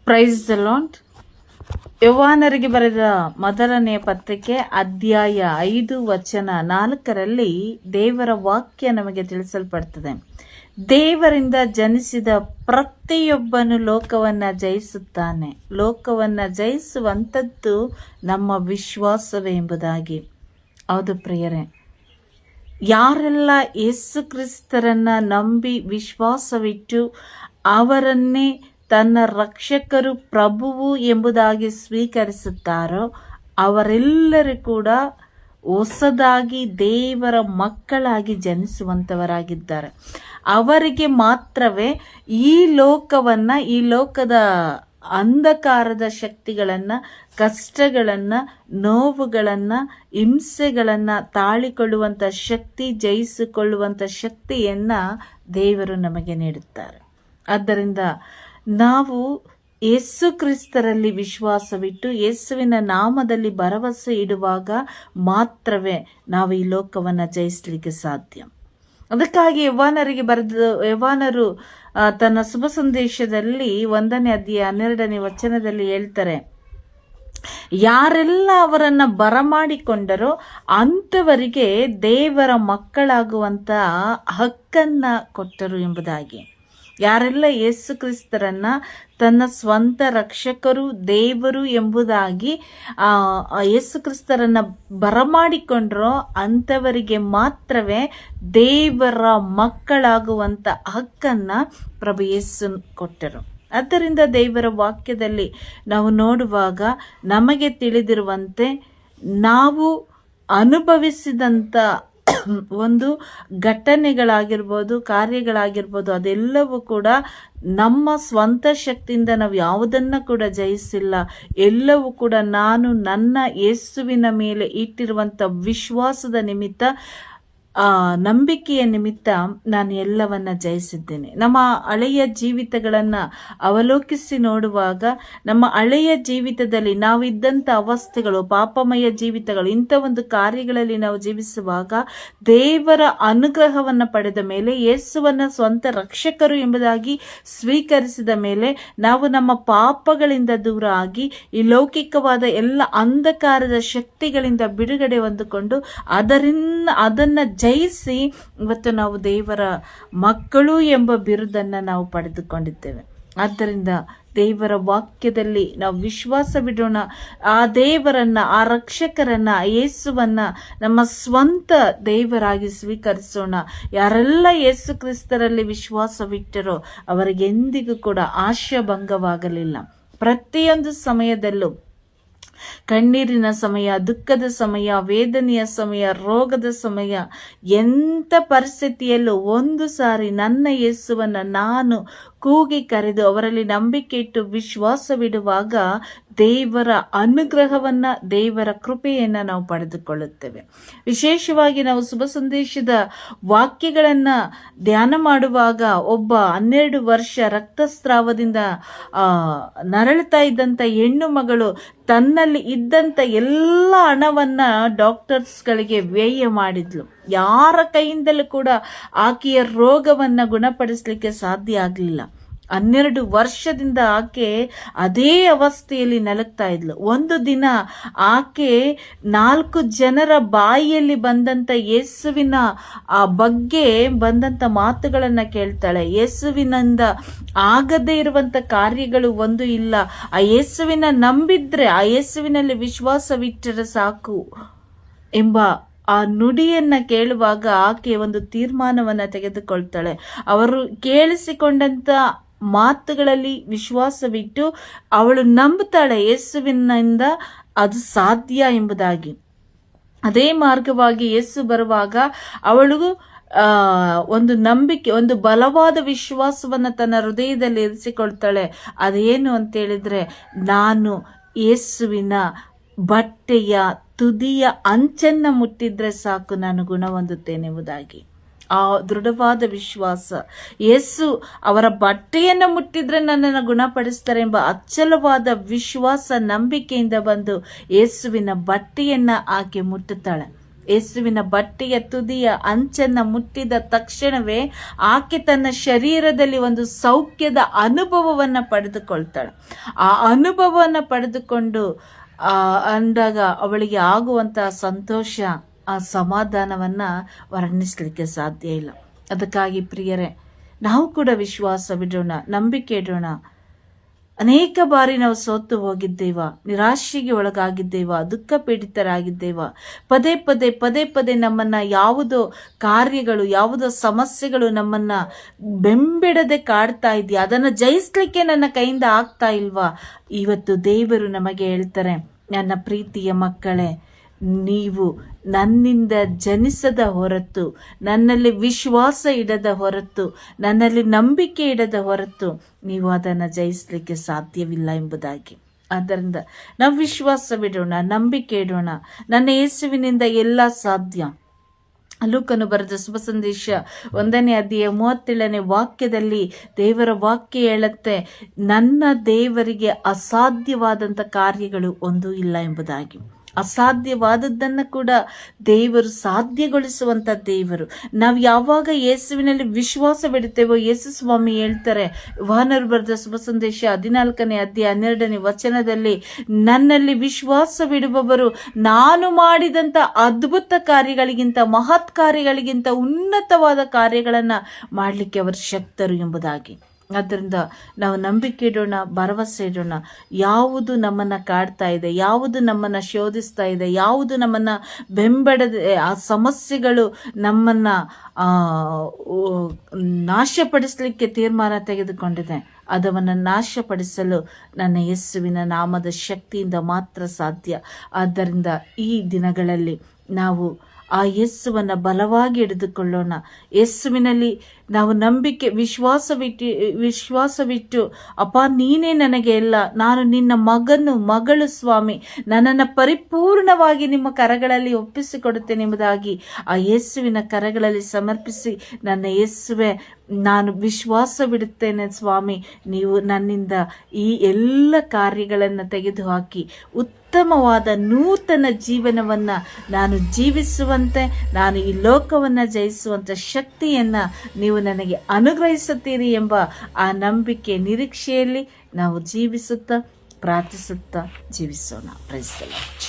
Praise the lord. ಯೋಹಾನರಿಗೆ ಬರೆದ ಮೊದಲನೆಯ ಪತ್ರಿಕೆ ಅಧ್ಯಾಯ 5 ವಚನ 4ರಲ್ಲಿ ದೇವರ ವಾಕ್ಯ ನಮಗೆ ತಿಳಿಸಲ್ಪಡ್ತದೆ. ದೇವರಿಂದ ಜನಿಸಿದ ಪ್ರತಿಯೊಬ್ಬನು ಲೋಕವನ್ನ ಜಯಿಸುತ್ತಾನೆ. ಲೋಕವನ್ನ ಜಯಿಸುವಂಥದ್ದು ನಮ್ಮ ವಿಶ್ವಾಸವೇ ಎಂಬುದಾಗಿ. ಹೌದು ಪ್ರಿಯರೇ, ಯಾರೆಲ್ಲ ಯೇಸು ಕ್ರಿಸ್ತರನ್ನ ನಂಬಿ ವಿಶ್ವಾಸವಿಟ್ಟು ಅವರನ್ನೇ ತನ್ನ ರಕ್ಷಕರು ಪ್ರಭುವು ಎಂಬುದಾಗಿ ಸ್ವೀಕರಿಸುತ್ತಾರೋ ಅವರೆಲ್ಲರೂ ಕೂಡ ಹೊಸದಾಗಿ ದೇವರ ಮಕ್ಕಳಾಗಿ ಜನಿಸುವಂತವರಾಗಿದ್ದಾರೆ. ಅವರಿಗೆ ಮಾತ್ರವೇ ಈ ಲೋಕದ ಅಂಧಕಾರದ ಶಕ್ತಿಗಳನ್ನ, ಕಷ್ಟಗಳನ್ನ, ನೋವುಗಳನ್ನ, ಹಿಂಸೆಗಳನ್ನ ತಾಳಿಕೊಳ್ಳುವಂತ ಶಕ್ತಿ, ಜಯಿಸಿಕೊಳ್ಳುವಂತ ಶಕ್ತಿಯನ್ನ ದೇವರು ನಮಗೆ ನೀಡುತ್ತಾರೆ. ಆದ್ದರಿಂದ ನಾವು ಯೇಸು ಕ್ರಿಸ್ತರಲ್ಲಿ ವಿಶ್ವಾಸವಿಟ್ಟು ಯೇಸುವಿನ ನಾಮದಲ್ಲಿ ಭರವಸೆ ಇಡುವಾಗ ಮಾತ್ರವೇ ನಾವು ಈ ಲೋಕವನ್ನು ಜಯಿಸಲಿಕ್ಕೆ ಸಾಧ್ಯ. ಅದಕ್ಕಾಗಿ ಯೋಹಾನರು ತನ್ನ ಶುಭ ಸಂದೇಶದಲ್ಲಿ 1ನೇ ಅಧ್ಯಾಯ 12ನೇ ವಚನದಲ್ಲಿ ಹೇಳ್ತಾರೆ, ಯಾರೆಲ್ಲ ಅವರನ್ನ ಬರಮಾಡಿಕೊಂಡರೋ ಅಂಥವರಿಗೆ ದೇವರ ಮಕ್ಕಳಾಗುವಂತ ಹಕ್ಕನ್ನ ಕೊಟ್ಟರು ಎಂಬುದಾಗಿ. ಯಾರೆಲ್ಲ ಯೇಸು ಕ್ರಿಸ್ತರನ್ನ ತನ್ನ ಸ್ವಂತ ರಕ್ಷಕರು, ದೇವರು ಎಂಬುದಾಗಿ ಯೇಸು ಕ್ರಿಸ್ತರನ್ನ ಬರಮಾಡಿಕೊಂಡ್ರೋ ಅಂಥವರಿಗೆ ಮಾತ್ರವೇ ದೇವರ ಮಕ್ಕಳಾಗುವಂತ ಹಕ್ಕನ್ನ ಪ್ರಭು ಯೇಸು ಕೊಟ್ಟರು. ಆದ್ದರಿಂದ ದೇವರ ವಾಕ್ಯದಲ್ಲಿ ನಾವು ನೋಡುವಾಗ ನಮಗೆ ತಿಳಿದಿರುವಂತೆ ನಾವು ಅನುಭವಿಸಿದಂಥ ಒಂದು ಘಟನೆಗಳಾಗಿರ್ಬೋದು, ಕಾರ್ಯಗಳಾಗಿರ್ಬೋದು, ಅದೆಲ್ಲವೂ ಕೂಡ ನಮ್ಮ ಸ್ವಂತ ಶಕ್ತಿಯಿಂದ ನಾವು ಯಾವುದನ್ನ ಕೂಡ ಜಯಿಸಿಲ್ಲ. ಎಲ್ಲವೂ ಕೂಡ ನಾನು ನನ್ನ ಯೇಸುವಿನ ಮೇಲೆ ಇಟ್ಟಿರುವಂಥ ವಿಶ್ವಾಸದ ನಿಮಿತ್ತ, ನಂಬಿಕೆಯ ನಿಮಿತ್ತ ನಾನು ಎಲ್ಲವನ್ನ ಜಯಿಸಿದ್ದೇನೆ. ನಮ್ಮ ಹಳೆಯ ಜೀವಿತಗಳನ್ನು ಅವಲೋಕಿಸಿ ನೋಡುವಾಗ ನಮ್ಮ ಹಳೆಯ ಜೀವಿತದಲ್ಲಿ ನಾವು ಇದ್ದಂಥ ಅವಸ್ಥೆಗಳು, ಪಾಪಮಯ ಜೀವಿತಗಳು, ಇಂಥ ಒಂದು ಕಾರ್ಯಗಳಲ್ಲಿ ನಾವು ಜೀವಿಸುವಾಗ ದೇವರ ಅನುಗ್ರಹವನ್ನು ಪಡೆದ ಮೇಲೆ, ಯೇಸುವನ್ನ ಸ್ವಂತ ರಕ್ಷಕರು ಎಂಬುದಾಗಿ ಸ್ವೀಕರಿಸಿದ ಮೇಲೆ ನಾವು ನಮ್ಮ ಪಾಪಗಳಿಂದ ದೂರ ಆಗಿ ಈ ಲೌಕಿಕವಾದ ಎಲ್ಲ ಅಂಧಕಾರದ ಶಕ್ತಿಗಳಿಂದ ಬಿಡುಗಡೆ ಹೊಂದಿಕೊಂಡು ಅದನ್ನ ಜಯಿಸಿ ಇವತ್ತು ನಾವು ದೇವರ ಮಕ್ಕಳು ಎಂಬ ಬಿರುದನ್ನು ನಾವು ಪಡೆದುಕೊಂಡಿದ್ದೇವೆ. ಆದ್ದರಿಂದ ದೇವರ ವಾಕ್ಯದಲ್ಲಿ ನಾವು ವಿಶ್ವಾಸವಿಡೋಣ. ಆ ದೇವರನ್ನ, ಆ ರಕ್ಷಕರನ್ನ, ಯೇಸುವನ್ನ ನಮ್ಮ ಸ್ವಂತ ದೇವರಾಗಿ ಸ್ವೀಕರಿಸೋಣ. ಯಾರೆಲ್ಲ ಯೇಸು ಕ್ರಿಸ್ತರಲ್ಲಿ ವಿಶ್ವಾಸವಿಟ್ಟರೋ ಅವರಿಗೆ ಎಂದಿಗೂ ಕೂಡ ಆಶಾಭಂಗವಾಗಲಿಲ್ಲ. ಪ್ರತಿಯೊಂದು ಸಮಯದಲ್ಲೂ, ಕಣ್ಣೀರಿನ ಸಮಯ, ದುಃಖದ ಸಮಯ, ವೇದನೆಯ ಸಮಯ, ರೋಗದ ಸಮಯ, ಎಂಥ ಪರಿಸ್ಥಿತಿಯಲ್ಲೂ ಒಂದು ಸಾರಿ ನನ್ನ ಯೇಸುವನ್ನ ನಾನು ಕೂಗಿ ಕರೆದು ಅವರಲ್ಲಿ ನಂಬಿಕೆ ಇಟ್ಟು ವಿಶ್ವಾಸವಿಡುವಾಗ ದೇವರ ಅನುಗ್ರಹವನ್ನ, ದೇವರ ಕೃಪೆಯನ್ನ ನಾವು ಪಡೆದುಕೊಳ್ಳುತ್ತೇವೆ. ವಿಶೇಷವಾಗಿ ನಾವು ಶುಭ ಸಂದೇಶದ ವಾಕ್ಯಗಳನ್ನ ಧ್ಯಾನ ಮಾಡುವಾಗ ಒಬ್ಬ 12 ವರ್ಷ ರಕ್ತಸ್ರಾವದಿಂದ ನರಳುತ್ತಾ ಇದ್ದಂಥ ಹೆಣ್ಣು ಮಗಳು ತನ್ನಲ್ಲಿ ಇದ್ದಂಥ ಎಲ್ಲ ಹಣವನ್ನ ಡಾಕ್ಟರ್ಸ್ಗಳಿಗೆ ವ್ಯಯ ಮಾಡಿದ್ಲು. ಯಾರ ಕೈಯಿಂದಲೂ ಕೂಡ ಆಕೆಯ ರೋಗವನ್ನ ಗುಣಪಡಿಸಲಿಕ್ಕೆ ಸಾಧ್ಯ ಆಗಲಿಲ್ಲ. 12 ವರ್ಷದಿಂದ ಆಕೆ ಅದೇ ಅವಸ್ಥೆಯಲ್ಲಿ ನಲಗ್ತಾ ಇದ್ಲು. ಒಂದು ದಿನ ಆಕೆ 4 ಜನರ ಬಾಯಿಯಲ್ಲಿ ಬಂದಂತ ಯೇಸುವಿನ ಬಗ್ಗೆ ಬಂದಂತ ಮಾತುಗಳನ್ನ ಕೇಳ್ತಾಳೆ. ಯೇಸುವಿನಿಂದ ಆಗದೇ ಇರುವಂತ ಕಾರ್ಯಗಳು ಒಂದು ಇಲ್ಲ. ಆ ಯೇಸುವಿನ ನಂಬಿದ್ರೆ, ಆ ಯೇಸುವಿನಲ್ಲಿ ವಿಶ್ವಾಸವಿಟ್ಟರೆ ಸಾಕು ಎಂಬ ಆ ನುಡಿಯನ್ನ ಕೇಳುವಾಗ ಆಕೆ ಒಂದು ತೀರ್ಮಾನವನ್ನ ತೆಗೆದುಕೊಳ್ತಾಳೆ. ಅವರು ಕೇಳಿಸಿಕೊಂಡಂತ ಮಾತುಗಳಲ್ಲಿ ವಿಶ್ವಾಸವಿಟ್ಟು ಅವಳು ನಂಬುತ್ತಾಳೆ ಯೇಸುವಿನಿಂದ ಅದು ಸಾಧ್ಯ ಎಂಬುದಾಗಿ. ಅದೇ ಮಾರ್ಗವಾಗಿ ಯೇಸು ಬರುವಾಗ ಅವಳಿಗೂ ಒಂದು ನಂಬಿಕೆ, ಒಂದು ಬಲವಾದ ವಿಶ್ವಾಸವನ್ನ ತನ್ನ ಹೃದಯದಲ್ಲಿ ಇರಿಸಿಕೊಳ್ತಾಳೆ. ಅದೇನು ಅಂತ ಹೇಳಿದ್ರೆ, ನಾನು ಯೇಸುವಿನ ಬಟ್ಟೆಯ ತುದಿಯ ಅಂಚನ್ನ ಮುಟ್ಟಿದ್ರೆ ಸಾಕು, ನಾನು ಗುಣ ಹೊಂದುತ್ತೇನೆ ಎಂಬುದಾಗಿ. ಆ ದೃಢವಾದ ವಿಶ್ವಾಸ, ಯೇಸು ಅವರ ಬಟ್ಟೆಯನ್ನು ಮುಟ್ಟಿದ್ರೆ ನನ್ನನ್ನು ಗುಣಪಡಿಸ್ತಾರೆ ಎಂಬ ಅಚ್ಚಲವಾದ ವಿಶ್ವಾಸ, ನಂಬಿಕೆಯಿಂದ ಬಂದು ಯೇಸುವಿನ ಬಟ್ಟೆಯನ್ನ ಆಕೆ ಮುಟ್ಟುತ್ತಾಳೆ. ಯೇಸುವಿನ ಬಟ್ಟೆಯ ತುದಿಯ ಅಂಚನ್ನ ಮುಟ್ಟಿದ ತಕ್ಷಣವೇ ಆಕೆ ತನ್ನ ಶರೀರದಲ್ಲಿ ಒಂದು ಸೌಖ್ಯದ ಅನುಭವವನ್ನು ಪಡೆದುಕೊಳ್ತಾಳೆ. ಆ ಅನುಭವವನ್ನು ಪಡೆದುಕೊಂಡು ಅಂದಾಗ ಅವಳಿಗೆ ಆಗುವಂತಹ ಸಂತೋಷ, ಆ ಸಮಾಧಾನವನ್ನ ವರ್ಣಿಸ್ಲಿಕ್ಕೆ ಸಾಧ್ಯ ಇಲ್ಲ. ಅದಕ್ಕಾಗಿ ಪ್ರಿಯರೇ, ನಾವು ಕೂಡ ವಿಶ್ವಾಸವಿಡೋಣ, ನಂಬಿಕೆ ಇಡೋಣ. ಅನೇಕ ಬಾರಿ ನಾವು ಸೋತು ಹೋಗಿದ್ದೇವ, ನಿರಾಶೆಗೆ ಒಳಗಾಗಿದ್ದೇವ, ದುಃಖ ಪೀಡಿತರಾಗಿದ್ದೇವ. ಪದೇ ಪದೇ ಪದೇ ಪದೇ ನಮ್ಮನ್ನ ಯಾವುದೋ ಕಾರ್ಯಗಳು, ಯಾವುದೋ ಸಮಸ್ಯೆಗಳು ನಮ್ಮನ್ನ ಬೆಂಬಿಡದೆ ಕಾಡ್ತಾ ಇದೆಯಾ, ಅದನ್ನು ಜಯಿಸ್ಲಿಕ್ಕೆ ನನ್ನ ಕೈಯಿಂದ ಆಗ್ತಾ ಇಲ್ವಾ? ಇವತ್ತು ದೇವರು ನಮಗೆ ಹೇಳ್ತಾರೆ, ನನ್ನ ಪ್ರೀತಿಯ ಮಕ್ಕಳೇ, ನೀವು ನನ್ನಿಂದ ಜನಿಸದ ಹೊರತು, ನನ್ನಲ್ಲಿ ವಿಶ್ವಾಸ ಇಡದ ಹೊರತು, ನನ್ನಲ್ಲಿ ನಂಬಿಕೆ ಇಡದ ಹೊರತು ನೀವು ಅದನ್ನು ಜಯಿಸಲಿಕ್ಕೆ ಸಾಧ್ಯವಿಲ್ಲ ಎಂಬುದಾಗಿ. ಆದ್ದರಿಂದ ನಾವು ವಿಶ್ವಾಸವಿಡೋಣ, ನಂಬಿಕೆ ಇಡೋಣ. ನನ್ನ ಯೇಸುವಿನಿಂದ ಎಲ್ಲ ಸಾಧ್ಯ. ಲೂಕನು ಬರೆದ ಶುಭ ಸಂದೇಶ 1ನೇ ಅಧ್ಯಾಯ 37ನೇ ವಾಕ್ಯದಲ್ಲಿ ದೇವರ ವಾಕ್ಯ ಹೇಳುತ್ತೆ, ನನ್ನ ದೇವರಿಗೆ ಅಸಾಧ್ಯವಾದಂಥ ಕಾರ್ಯಗಳು ಒಂದೂ ಇಲ್ಲ ಎಂಬುದಾಗಿ. ಅಸಾಧ್ಯವಾದದ್ದನ್ನು ಕೂಡ ದೇವರು ಸಾಧ್ಯಗೊಳಿಸುವಂತ ದೇವರು. ನಾವು ಯಾವಾಗ ಯೇಸುವಿನಲ್ಲಿ ವಿಶ್ವಾಸವಿಡುತ್ತೇವೋ, ಯೇಸು ಸ್ವಾಮಿ ಹೇಳ್ತಾರೆ, ಯೋಹಾನರು ಬರೆದ ಶುಭ ಸಂದೇಶ 14ನೇ ಅಧ್ಯಾಯ 12ನೇ ವಚನದಲ್ಲಿ, ನನ್ನಲ್ಲಿ ವಿಶ್ವಾಸವಿಡುವವರು ನಾನು ಮಾಡಿದಂಥ ಅದ್ಭುತ ಕಾರ್ಯಗಳಿಗಿಂತ, ಮಹತ್ ಕಾರ್ಯಗಳಿಗಿಂತ ಉನ್ನತವಾದ ಕಾರ್ಯಗಳನ್ನು ಮಾಡಲಿಕ್ಕೆ ಅವರು ಶಕ್ತರು ಎಂಬುದಾಗಿ. ಆದ್ದರಿಂದ ನಾವು ನಂಬಿಕೆ ಇಡೋಣ, ಭರವಸೆ ಇಡೋಣ. ಯಾವುದು ನಮ್ಮನ್ನು ಕಾಡ್ತಾ ಇದೆ, ಯಾವುದು ನಮ್ಮನ್ನು ಶೋಧಿಸ್ತಾ ಇದೆ, ಯಾವುದು ನಮ್ಮನ್ನು ಬೆಂಬಡದೆ, ಆ ಸಮಸ್ಯೆಗಳು ನಮ್ಮನ್ನು ನಾಶಪಡಿಸಲಿಕ್ಕೆ ತೀರ್ಮಾನ ತೆಗೆದುಕೊಂಡಿದೆ, ಅದನ್ನು ನಾಶಪಡಿಸಲು ನನ್ನ ಯೇಸುವಿನ ನಾಮದ ಶಕ್ತಿಯಿಂದ ಮಾತ್ರ ಸಾಧ್ಯ. ಆದ್ದರಿಂದ ಈ ದಿನಗಳಲ್ಲಿ ನಾವು ಆ ಯೇಸುವನ್ನು ಬಲವಾಗಿ ಹಿಡಿದುಕೊಳ್ಳೋಣ. ಯೇಸುವಿನಲ್ಲಿ ನಾವು ನಂಬಿಕೆ ವಿಶ್ವಾಸವಿಟ್ಟು ಅಪ್ಪ, ನೀನೇ ನನಗೆ ಎಲ್ಲ, ನಾನು ನಿನ್ನ ಮಗಳು ಸ್ವಾಮಿ, ನನ್ನನ್ನು ಪರಿಪೂರ್ಣವಾಗಿ ನಿಮ್ಮ ಕರಗಳಲ್ಲಿ ಒಪ್ಪಿಸಿಕೊಡುತ್ತೇನೆ ಎಂಬುದಾಗಿ ಆ ಯೇಸುವಿನ ಕರಗಳಲ್ಲಿ ಸಮರ್ಪಿಸಿ, ನನ್ನ ಯೇಸುವೆ, ನಾನು ವಿಶ್ವಾಸವಿಡುತ್ತೇನೆ ಸ್ವಾಮಿ, ನೀವು ನನ್ನಿಂದ ಈ ಎಲ್ಲ ಕಾರ್ಯಗಳನ್ನು ತೆಗೆದುಹಾಕಿ ಉತ್ತಮವಾದ ನೂತನ ಜೀವನವನ್ನು ನಾನು ಜೀವಿಸುವಂತೆ, ನಾನು ಈ ಲೋಕವನ್ನು ಜಯಿಸುವಂಥ ಶಕ್ತಿಯನ್ನು ನೀವು ನನಗೆ ಅನುಗ್ರಹಿಸುತ್ತೀರಿ ಎಂಬ ಆ ನಂಬಿಕೆ, ನಿರೀಕ್ಷೆಯಲ್ಲಿ ನಾವು ಜೀವಿಸುತ್ತಾ ಪ್ರಾರ್ಥಿಸುತ್ತಾ ಜೀವಿಸೋಣ. Praise the lord.